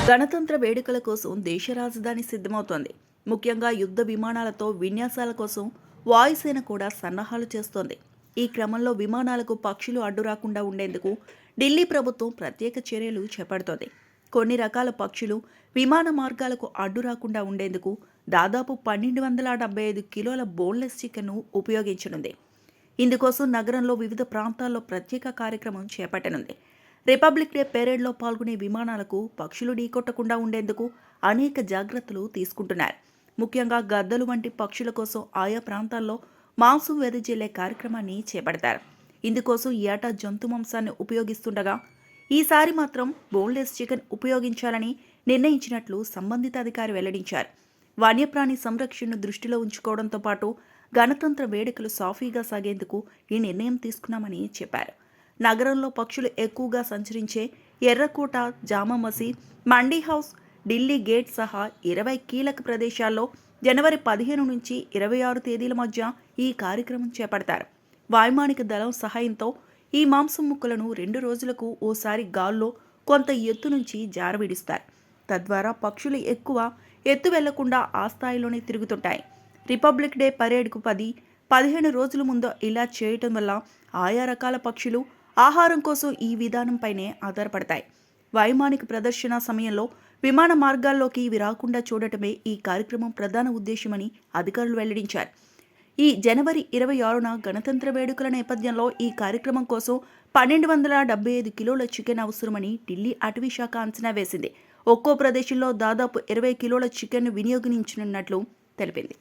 గణతంత్ర వేడుకల కోసం దేశ రాజధాని సిద్ధమవుతోంది. ముఖ్యంగా యుద్ధ విమానాలతో విన్యాసాల కోసం వాయుసేన కూడా సన్నాహాలు చేస్తోంది. ఈ క్రమంలో విమానాలకు పక్షులు అడ్డు రాకుండా ఉండేందుకు ఢిల్లీ ప్రభుత్వం ప్రత్యేక చర్యలు చేపడుతోంది. కొన్ని రకాల పక్షులు విమాన మార్గాలకు అడ్డు రాకుండా ఉండేందుకు దాదాపు 1275 కిలోల బోన్లెస్ చికెన్ను ఉపయోగించనుంది. ఇందుకోసం నగరంలో వివిధ ప్రాంతాల్లో ప్రత్యేక కార్యక్రమం చేపట్టనుంది. రిపబ్లిక్ డే పెరేడ్లో పాల్గొనే విమానాలకు పక్షులు ఢీకొట్టకుండా ఉండేందుకు అనేక జాగ్రత్తలు తీసుకుంటున్నారు. ముఖ్యంగా గద్దలు వంటి పక్షుల కోసం ఆయా ప్రాంతాల్లో మాంసం వెదజల్లే కార్యక్రమాన్ని చేపడతారు. ఇందుకోసం ఏటా జంతు మాంసాన్ని ఉపయోగిస్తుండగా ఈసారి మాత్రం బోన్లెస్ చికెన్ ఉపయోగించాలని నిర్ణయించినట్లు సంబంధిత అధికారి వెల్లడించారు. వన్యప్రాణి సంరక్షణను దృష్టిలో ఉంచుకోవడంతో పాటు గణతంత్ర వేడుకలు సాఫీగా సాగేందుకు ఈ నిర్ణయం తీసుకున్నామని చెప్పారు. నగరంలో పక్షులు ఎక్కువగా సంచరించే ఎర్రకోట, జామా మసీద్, మండీ హౌస్, ఢిల్లీ గేట్ సహా 20 కీలక ప్రదేశాల్లో జనవరి 15 నుంచి 26 తేదీల మధ్య ఈ కార్యక్రమం చేపడతారు. వైమానిక దళం సహాయంతో ఈ మాంసం ముక్కలను 2 రోజులకు ఓసారి గాల్లో కొంత ఎత్తు నుంచి జారవిడిస్తారు. తద్వారా పక్షులు ఎక్కువ ఎత్తు వెళ్లకుండా ఆ స్థాయిలోనే తిరుగుతుంటాయి. రిపబ్లిక్ డే పరేడ్కు 10-15 రోజుల ముందు ఇలా చేయటం వల్ల ఆయా రకాల పక్షులు ఆహారం కోసం ఈ విధానంపైనే ఆధారపడతాయి. వైమానిక ప్రదర్శన సమయంలో విమాన మార్గాల్లోకి ఇవి రాకుండా చూడటమే ఈ కార్యక్రమం ప్రధాన ఉద్దేశమని అధికారులు వెల్లడించారు. ఈ జనవరి 26న గణతంత్ర వేడుకల నేపథ్యంలో ఈ కార్యక్రమం కోసం 1275 కిలోల చికెన్ అవసరమని ఢిల్లీ అటవీ శాఖ అంచనా వేసింది. ఒక్కో ప్రదేశంలో దాదాపు 20 కిలోల చికెన్ను వినియోగించనున్నట్లు తెలిపింది.